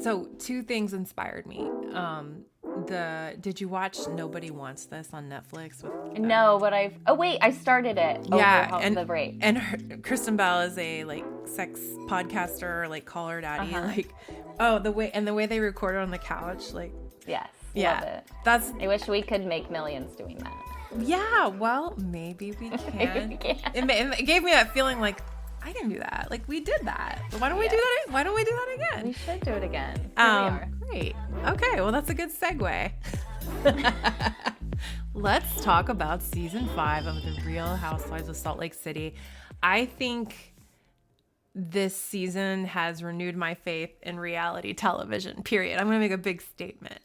So 2 things inspired me. Did you watch Nobody Wants This on Netflix? No, but I started it over the break. And Kristen Bell is a like sex podcaster, like Call Her Daddy, like the way they record it on the couch, like yes, yeah, love it. I wish we could make millions doing that. Yeah, well, maybe we can. Maybe we can. It gave me that feeling like I can do that. Like we did that. Why don't we do that? Why don't we do that again? We should do it again. Here we are. Great. Okay, well that's a good segue. Let's talk about season 5 of The Real Housewives of Salt Lake City. I think this season has renewed my faith in reality television, period. I'm going to make a big statement.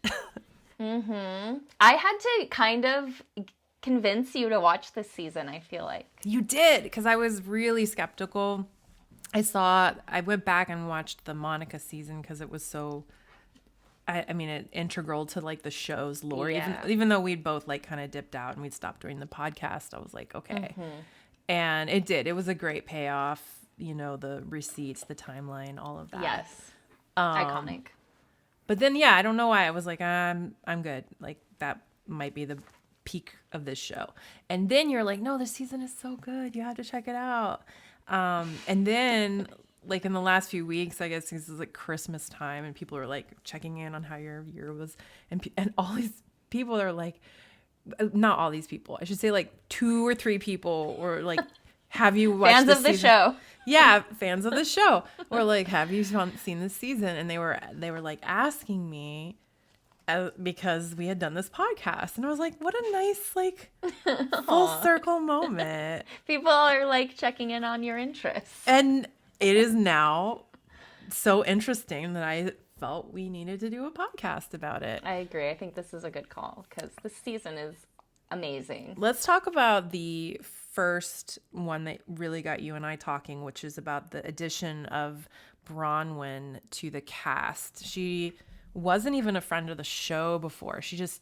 I had to kind of convince you to watch this season, I feel like. You did, because I was really skeptical. I went back and watched the Monica season because it was so... integral to like the show's lore. Yeah. Even though we'd both like kind of dipped out and we'd stopped doing the podcast, I was like, okay. And it did. It was a great payoff. You know, the receipts, the timeline, all of that. Yes. Iconic. But then, yeah, I don't know why. I was like, I'm good. Like that might be the peak of this show. And then you're like, no, this season is so good. You have to check it out. And then like in the last few weeks, I guess this is like Christmas time and people are like checking in on how your year was. And all these people are like, not all these people, I should say like 2 or 3 people were like, have you watched fans of the show? Yeah, fans of the show. Or like, have you seen this season? And they were like asking me because we had done this podcast. And I was like, what a nice like full circle moment. People are like checking in on your interests. And it is now so interesting that I felt we needed to do a podcast about it. I agree. I think this is a good call because this season is amazing. Let's talk about the first one that really got you and I talking, which is about the addition of Bronwyn to the cast. She wasn't even a friend of the show before. She just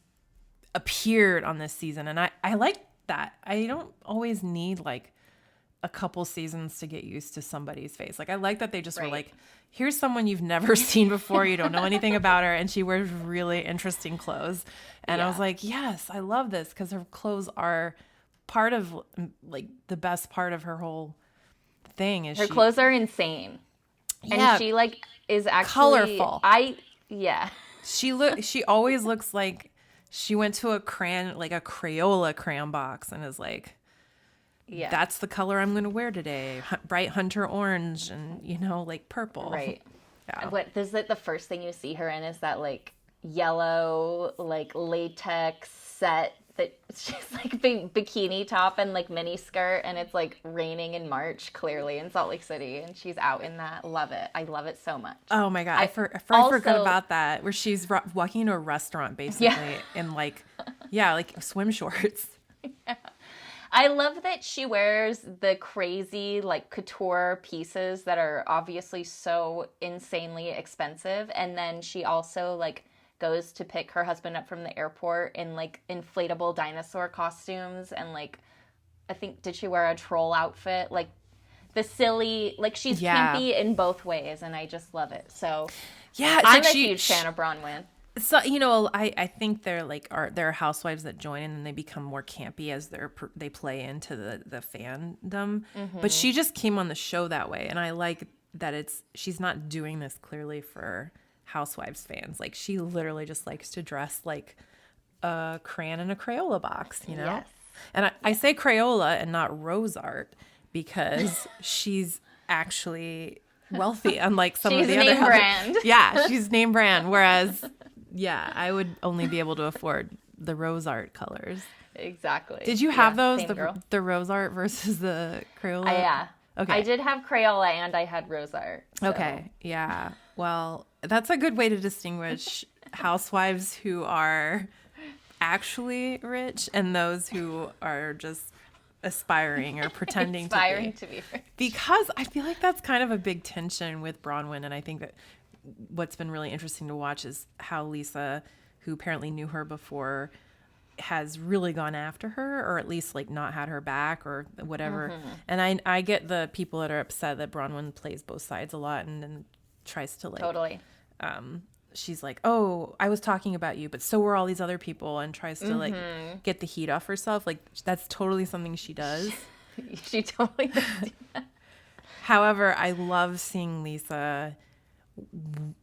appeared on this season. And I like that. I don't always need like a couple seasons to get used to somebody's face. Like I like that they just were like, here's someone you've never seen before. You don't know anything about her. And she wears really interesting clothes. And I was like, yes, I love this because her clothes are part of like the best part of her whole thing. Is her clothes are insane. Yeah. And she like is actually colorful. She always looks like she went to a Crayola crayon box and is like, yeah, that's the color I'm going to wear today. Bright hunter orange and, like purple. Right. Yeah. What is it? The first thing you see her in is that like yellow, like latex set that she's like big bikini top and like mini skirt. And it's like raining in March, clearly in Salt Lake City. And she's out in that. Love it. I love it so much. Oh my God. I forgot about that. Where she's walking into a restaurant basically in like swim shorts. Yeah. I love that she wears the crazy like couture pieces that are obviously so insanely expensive. And then she also like goes to pick her husband up from the airport in like inflatable dinosaur costumes. And like, I think, did she wear a troll outfit? Like the silly, like she's campy in both ways. And I just love it. So yeah, I'm a huge fan of Bronwyn. So, I think there are housewives that join and then they become more campy as they play into the fandom. Mm-hmm. But she just came on the show that way. And I like that she's not doing this clearly for Housewives fans. Like she literally just likes to dress like a crayon in a Crayola box, Yes. And I say Crayola and not Rose Art because she's actually wealthy, unlike some of the other. She's name brand. Yeah, she's name brand. Whereas, yeah, I would only be able to afford the Rose Art colors. Exactly. Did you have those, the Rose Art versus the Crayola? Yeah. Okay. I did have Crayola and I had Rose Art. So. Okay. Yeah. Well, that's a good way to distinguish housewives who are actually rich and those who are just aspiring or pretending to be rich. Because I feel like that's kind of a big tension with Bronwyn. And I think that what's been really interesting to watch is how Lisa, who apparently knew her before, has really gone after her, or at least like not had her back or whatever. Mm-hmm. And I get the people that are upset that Bronwyn plays both sides a lot and tries to like totally she's like, "Oh, I was talking about you, but so were all these other people," and tries to like get the heat off herself. Like that's totally something she does. She totally does do that. However, I love seeing Lisa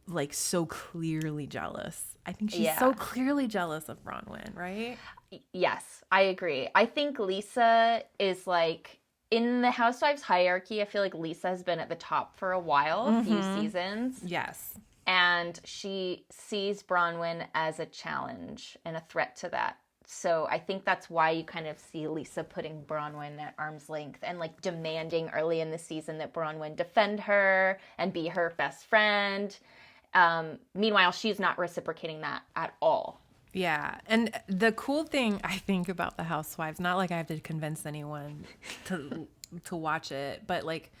like so clearly jealous. I think she's so Yeah. clearly jealous of Bronwyn, right? Yes, I agree. I think Lisa is like in the Housewives hierarchy, I feel like Lisa has been at the top for a while, a few seasons, Yes. and she sees Bronwyn as a challenge and a threat to that. So I think that's why you kind of see Lisa putting Bronwyn at arm's length and like demanding early in the season that Bronwyn defend her and be her best friend. Meanwhile, she's not reciprocating that at all. Yeah. And the cool thing I think about the Housewives, not like I have to convince anyone to watch it, but like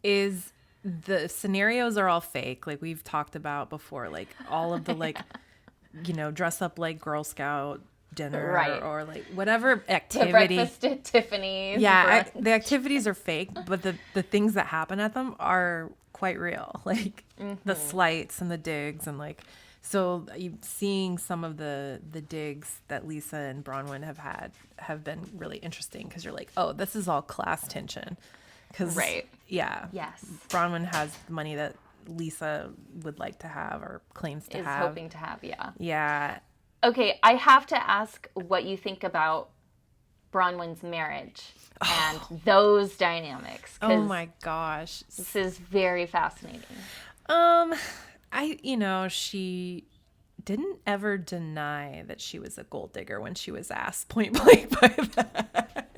is the scenarios are all fake. Like we've talked about before, like all of the like, dress up like Girl Scout dinner Right. or like whatever The activity. breakfast at Tiffany's. Yeah, the activities are fake, but the things that happen at them are quite real. Like the slights and the digs and like so you seeing some of the digs that Lisa and Bronwyn have been really interesting because you're like, oh, this is all class tension. Because Right. yeah, Yes. Bronwyn has the money that Lisa would like to have or claims to Is have. hoping to have, yeah. Yeah. Okay, I have to ask what you think about Bronwyn's marriage and those dynamics. Oh 'Cause my gosh. this is very fascinating. Um, she didn't ever deny that she was a gold digger when she was asked point blank by that.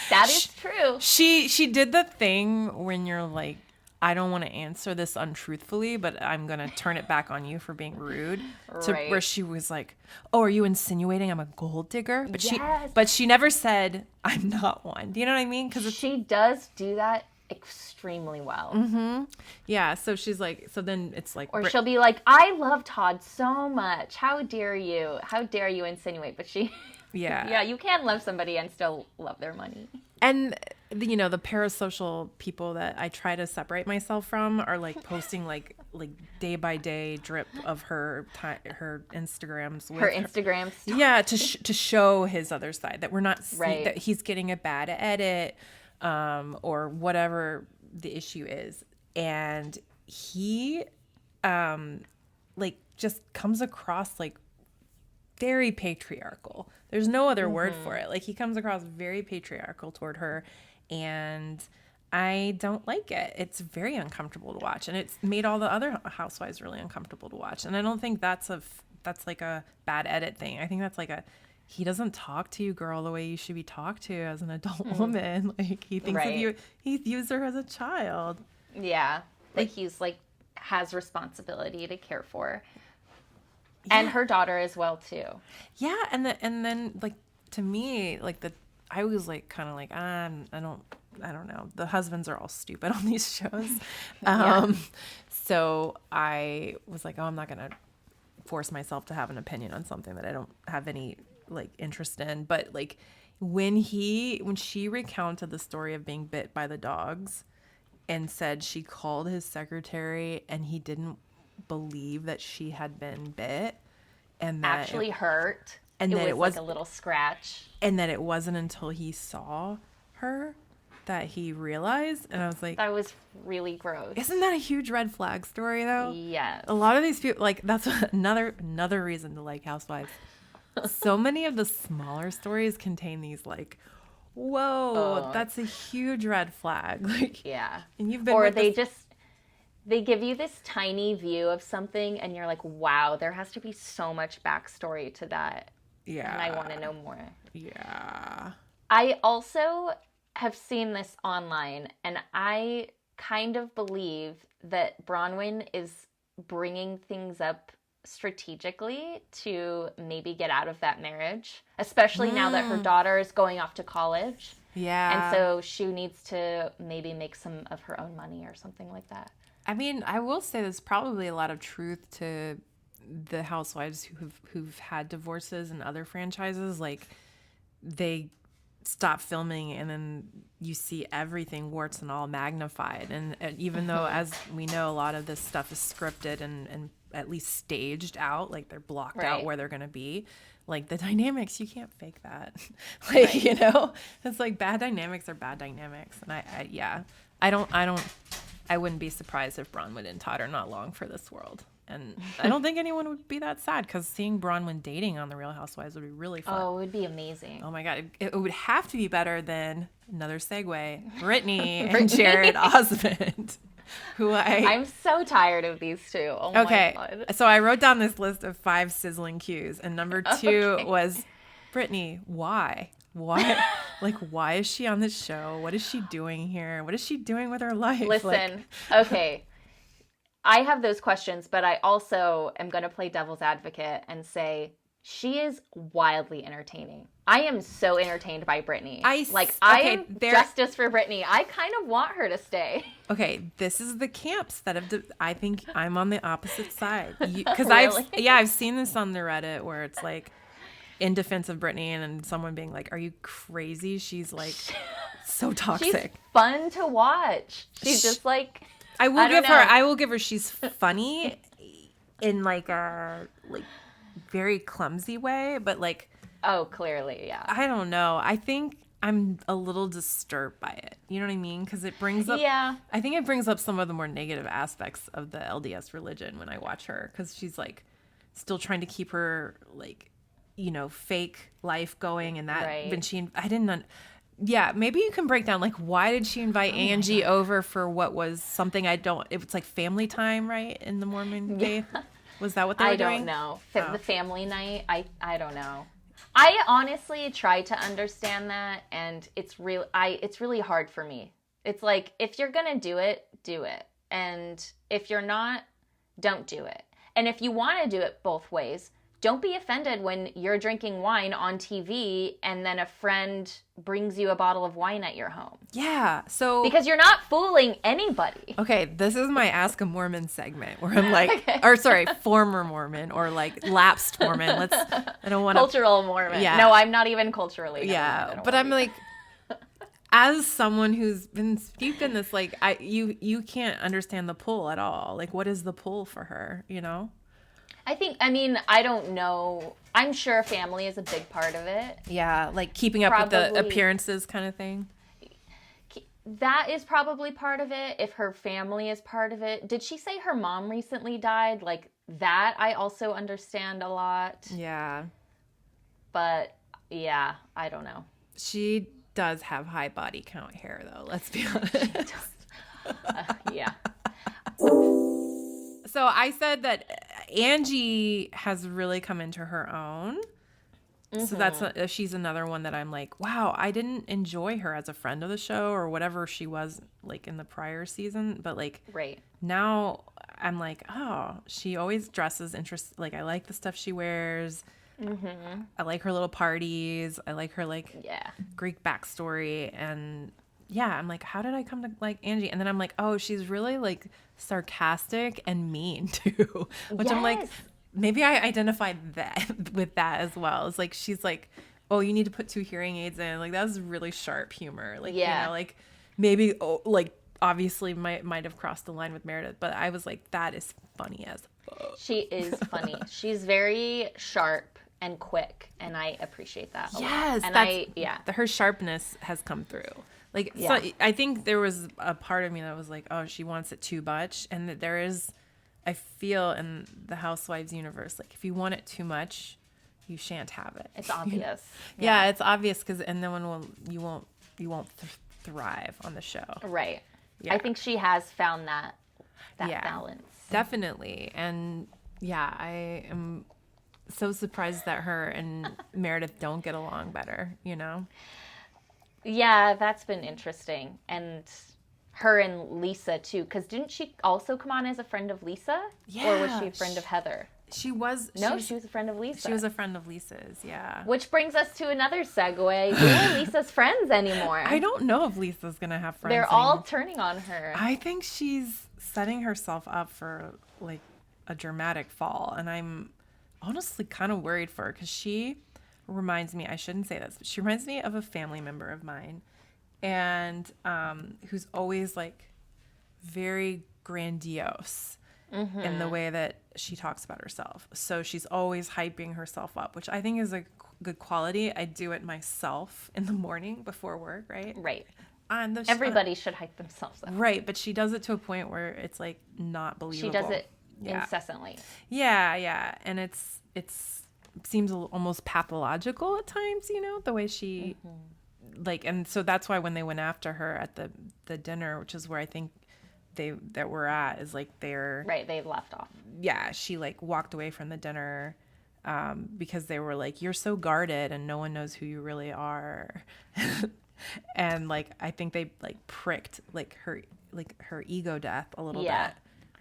That is true. She did the thing when you're like, I don't want to answer this untruthfully, but I'm gonna turn it back on you for being rude. Right. Where she was like, "Oh, are you insinuating I'm a gold digger?" But Yes. she never said I'm not one. Do you know what I mean? Because She does do that extremely well. yeah. So she's like, so then it's like, Or she'll be like, I love Todd so much. How dare you? How dare you insinuate? But she, yeah, yeah, you can love somebody and still love their money. And the parasocial people that I try to separate myself from are like posting like day by day drip of her Instagrams with Her Instagram story. yeah, to show his other side that we're not Right. that he's getting a bad edit or whatever the issue is, and he like just comes across like very patriarchal. There's no other word for it. Like he comes across very patriarchal toward her, and I don't like it. It's very uncomfortable to watch, and it's made all the other housewives really uncomfortable to watch. And I don't think that's like a bad edit thing. I think that's like he doesn't talk to you, girl, the way you should be talked to as an adult woman. Like he thinks of Right. you. He views her as a child. Yeah. That he's like has responsibility to care for. And her daughter as well too. Yeah, and then like to me like I was like kind of like I don't know. The husbands are all stupid on these shows. So I was like, oh, I'm not gonna force myself to have an opinion on something that I don't have any like interest in. But like when she recounted the story of being bit by the dogs and said she called his secretary and he didn't believe that she had been bit and that Actually hurt. and it that was it was like a little scratch. and that it wasn't until he saw her that he realized, and I was like, That was really gross. isn't that a huge red flag story though? Yes. A lot of these people, like that's another reason to like Housewives. So many of the smaller stories contain these like, whoa, that's a huge red flag. Like, Yeah. and you've been Or with they this- just they give you this tiny view of something and you're like, wow, there has to be so much backstory to that. yeah, And I want to know more. yeah, I also have seen this online and I kind of believe that Bronwyn is bringing things up strategically to maybe get out of that marriage, especially now that her daughter is going off to college. yeah. And so she needs to maybe make some of her own money or something like that. I mean, I will say there's probably a lot of truth to the housewives who've had divorces and other franchises. Like they stop filming and then you see everything warts and all magnified. And even though, as we know, a lot of this stuff is scripted and at least staged out, like they're blocked out Right. where they're going to be. Like the dynamics, you can't fake that. Like, Right. you know, it's like bad dynamics are bad dynamics. And I don't, I wouldn't be surprised if Bronwyn and Todd are not long for this world. And I don't think anyone would be that sad because seeing Bronwyn dating on The Real Housewives would be really fun. Oh, it would be amazing. Oh my God. It would have to be better than, another segue, Brittany and Jared Osmond, who I'm so tired of these two. Oh my Okay. God. So I wrote down this list of 5 sizzling cues. And number 2 Okay. was, Brittany, why? Why? Like, why is she on this show? What is she doing here? What is she doing with her life? Listen, okay. I have those questions, but I also am going to play devil's advocate and say she is wildly entertaining. I am so entertained by Brittany. I am justice for Brittany. I kind of want her to stay. Okay, this is the camps that have. I think I'm on the opposite side because Really? I've seen this on the Reddit where it's like in defense of Brittany and then someone being like, "Are you crazy? She's like so toxic." She's fun to watch. She's just like I will give her. She's funny in like a very clumsy way, but like. Oh, clearly, yeah. I don't know. I think I'm a little disturbed by it. You know what I mean? Because it brings up. Yeah. I think it brings up some of the more negative aspects of the LDS religion when I watch her, because she's like still trying to keep her like, you know, fake life going, and that Right. when I didn't. Yeah, maybe you can break down like why did she invite Angie over for what was something I don't. It was like family time, right, in the Mormon faith. Was that what they were doing? I don't know. The family night. I don't know. I honestly try to understand that, and it's really hard for me. It's like, if you're gonna do it, and if you're not, don't do it. And if you want to do it both ways, don't be offended when you're drinking wine on TV and then a friend brings you a bottle of wine at your home. Yeah. So because you're not fooling anybody. Okay, this is my Ask a Mormon segment where I'm like, or sorry, former Mormon or like lapsed Mormon. I don't want to. Cultural Mormon. Yeah. No, I'm not even culturally. Yeah, but I'm like, as someone who's been steeped in this, like, you can't understand the pull at all. Like, what is the pull for her? You know? I don't know. I'm sure family is a big part of it. Yeah, like keeping up with the appearances kind of thing. That is probably part of it. If her family is part of it. Did she say her mom recently died? Like, that I also understand a lot. Yeah. But, yeah, I don't know. She does have high body count hair, though. Let's be honest. Yeah. So I said that Angie has really come into her own. Mm-hmm. So she's another one that I'm like, wow, I didn't enjoy her as a friend of the show or whatever she was like in the prior season. But like right now I'm like, oh, she always dresses like I like the stuff she wears. Mm-hmm. I like her little parties. I like her Greek backstory. And yeah, I'm like, how did I come to like Angie? And then I'm like, oh, she's really like sarcastic and mean too, which I'm like, maybe I identified with that as well. It's like, she's like, oh, you need to put 2 hearing aids in. Like, that was really sharp humor. Like, you know, like maybe like obviously might have crossed the line with Meredith, but I was like, that is funny as fuck. She is funny. She's very sharp and quick, and I appreciate that a lot. And her sharpness has come through. Like, so I think there was a part of me that was like, oh, she wants it too much. And that there is, I feel in the Housewives universe, like if you want it too much, you shan't have it. It's obvious. Yeah, it's obvious and then you won't thrive on the show. Right. Yeah. I think she has found that balance. Definitely. And yeah, I am so surprised that her and Meredith don't get along better, you know? Yeah, that's been interesting. And her and Lisa, too. Because didn't she also come on as a friend of Lisa? Yeah. Or was she a friend of Heather? She was. No, she was a friend of Lisa. She was a friend of Lisa's, yeah. Which brings us to another segue. Who are Lisa's friends anymore? I don't know if Lisa's going to have friends They're anymore. all turning on her. I think she's setting herself up for, like, a dramatic fall. And I'm honestly kind of worried for her because she reminds me, I shouldn't say this, but she reminds me of a family member of mine, and who's always like very grandiose in the way that she talks about herself. So she's always hyping herself up, which I think is a good quality. I do it myself in the morning before work, right? Right. On the Everybody should hype themselves up. right, but she does it to a point where it's like not believable. She does it Yeah. incessantly. Yeah, and it's seems almost pathological at times, you know, the way she like, and so that's why when they went after her at the dinner, which is where I think that we're at, is like they're Right, they left off. yeah, she like walked away from the dinner because they were like, you're so guarded and no one knows who you really are. And like I think they like pricked her ego death a little Yeah. bit.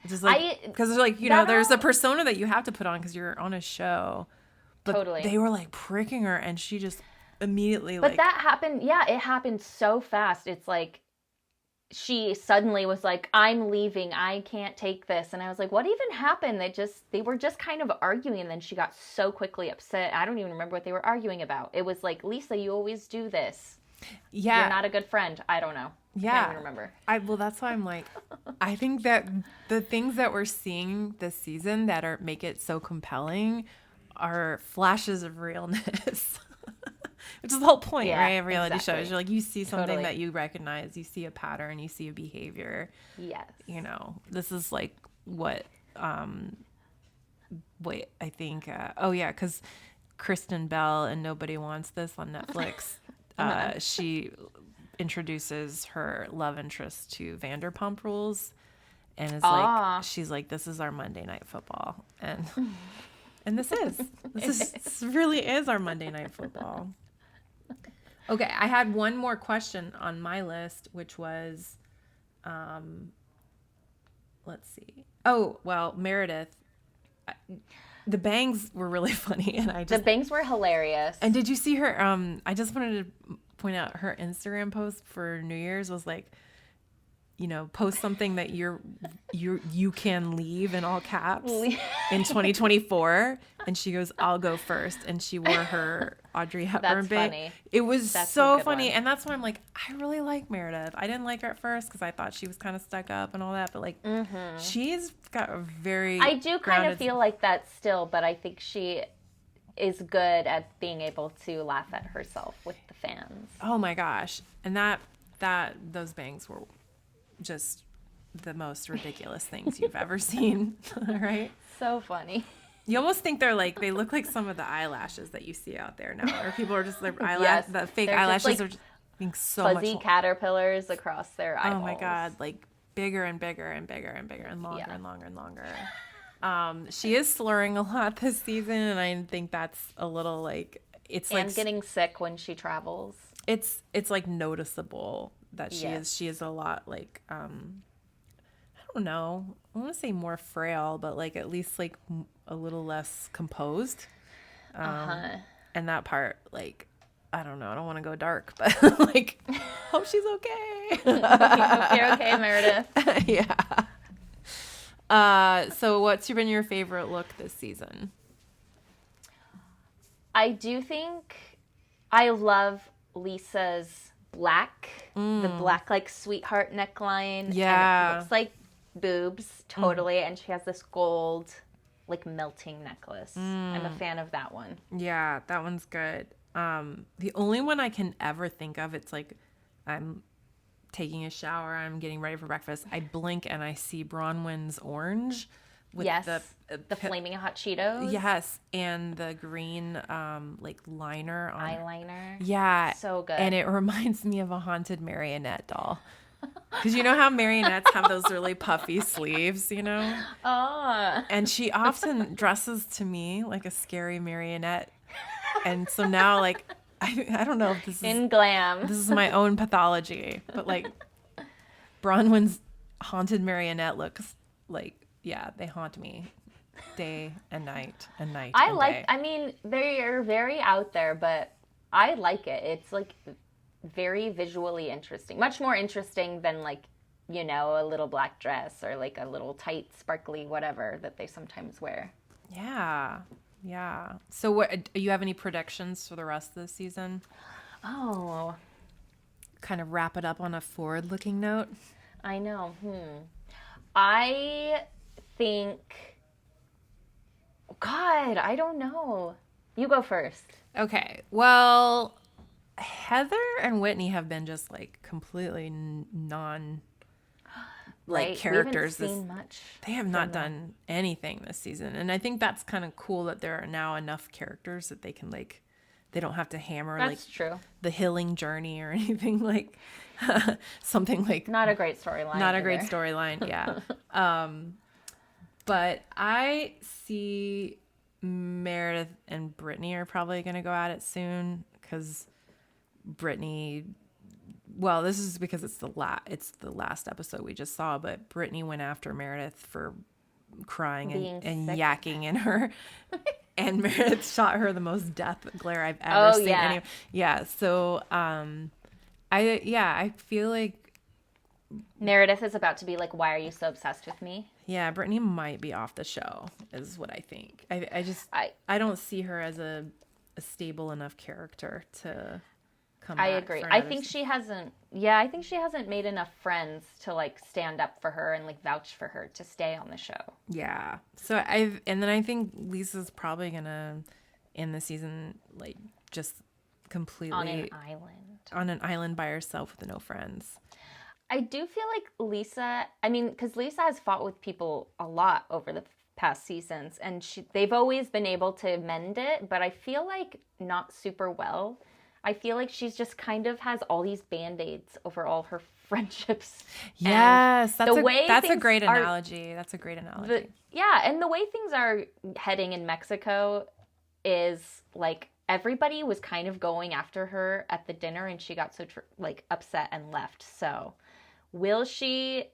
It's just like because like, you know, that there's a all- persona that you have to put on because you're on a show. But Totally. they were like pricking her and she just immediately But like that happened, yeah, it happened so fast. It's like she suddenly was like, I'm leaving. I can't take this. And I was like, what even happened? They were just kind of arguing, and then she got so quickly upset. I don't even remember what they were arguing about. It was like, Lisa, you always do this. yeah. You're not a good friend. I don't know. Yeah. I can't even remember. Well, that's why I'm like, I think that the things that we're seeing this season that make it so compelling are flashes of realness. Which is the whole point, Yeah, right? Of reality exactly. shows. You're like, you see something Totally. that you recognize, you see a pattern, you see a behavior. Yes. You know, this is like what I think, oh yeah, because Kristen Bell and Nobody Wants This on Netflix, she introduces her love interest to Vanderpump Rules, and is like, she's like, this is our Monday Night Football, and this really is our Monday Night Football. Okay, I had one more question on my list, which was, let's see. Oh, well, Meredith, the bangs were really funny, and The bangs were hilarious. and did you see her? I just wanted to point out her Instagram post for New Year's was like, you know, post something that you can leave in all caps in 2024, and she goes, I'll go first, and she wore her Audrey Hepburn That's bang. funny. It was That's a so good funny, one. and that's why I'm like, I really like Meredith. I didn't like her at first because I thought she was kind of stuck up and all that, but like, she's got a very I do kind grounded of feel like that still, but I think she is good at being able to laugh at herself with the fans. Oh my gosh, and those bangs were just the most ridiculous things you've ever seen, right? So funny. You almost think they look like some of the eyelashes that you see out there now, or people are just their Yes, the fake they're just, eyelashes like, are just being so Fuzzy much. caterpillars across their eyeballs. Oh my god, like bigger and bigger and bigger and bigger and longer and longer and longer. She is slurring a lot this season, and I think that's a little like it's And like getting sick when she travels. it's like noticeable that Yes. she is a lot like I don't know, I want to say more frail, but like at least like a little less composed. And that part, like, I don't know, I don't want to go dark, but like, hope she's okay. Hope you're okay, Meredith. Yeah. So what's been your favorite look this season? I do think I love Lisa's black, the black like sweetheart neckline. Yeah. And it looks like boobs, totally. And she has this gold, like melting necklace. I'm a fan of that one. Yeah, that one's good. The only one I can ever think of, it's like I'm taking a shower, I'm getting ready for breakfast. I blink and I see Bronwyn's orange with Yes. the Flaming Hot Cheetos. yes, and the green like liner on Eyeliner. Yeah. So good. And it reminds me of a haunted marionette doll. Because you know how marionettes have those really puffy sleeves, you know? Oh. And she often dresses to me like a scary marionette. And so now, like, I don't know if this In glam. this is my own pathology, but like Bronwyn's haunted marionette looks like, yeah, they haunt me day and night and night. I and like, day. I mean, they're very out there, but I like it. It's like very visually interesting. Much more interesting than like, you know, a little black dress or like a little tight, sparkly whatever that they sometimes wear. Yeah. Yeah. So what, do you have any predictions for the rest of the season? Oh, Kind of wrap it up on a forward-looking note. I know. I think God, I don't know. You go first. Okay. Well, Heather and Whitney have been just like completely non like Right? We haven't characters. seen much They have from not them. done anything this season. And I think that's kind of cool that there are now enough characters that they can like they don't have to hammer like That's true. the healing journey or anything like something like Not a great storyline. not a great either. storyline. Yeah. But I see Meredith and Brittany are probably going to go at it soon because Brittany. Well, this is because it's the last episode we just saw, but Brittany went after Meredith for crying Being and sick. yakking in her. And Meredith shot her the most death glare I've ever seen. Yeah. Yeah. So, I feel like, Meredith is about to be like, "Why are you so obsessed with me?" yeah, Brittany might be off the show, is what I think. I don't see her as a stable enough character to come I back. agree. For I another think se- she hasn't. Yeah, I think she hasn't made enough friends to like stand up for her and like vouch for her to stay on the show. Yeah. So and then I think Lisa's probably gonna end the season like just completely On an island. on an island by herself with no friends. I do feel like Lisa, I mean, because Lisa has fought with people a lot over the past seasons, and they've always been able to mend it, but I feel like not super well. I feel like she's just kind of has all these band-aids over all her friendships. And Yes, the way that's a things great are- analogy. That's a great analogy. yeah, and the way things are heading in Mexico is like everybody was kind of going after her at the dinner, and she got so like upset and left. So, will she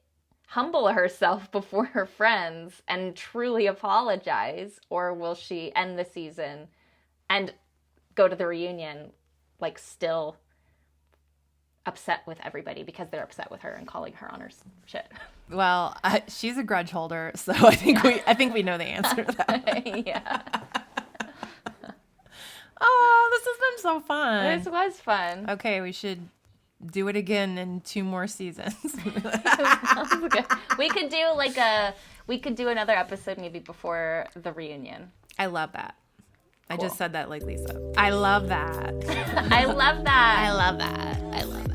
humble herself before her friends and truly apologize, or will she end the season and go to the reunion like still upset with everybody because they're upset with her and calling her on her shit? Well, she's a grudge holder, so I think we know the answer to that. Yeah. Oh, this has been so fun. This was fun. Okay, we should do it again in 2 more seasons. Sounds good. We could do another episode maybe before the reunion. I love that. I Cool. just said that like Lisa. I love that. I love that. I love that. I love that.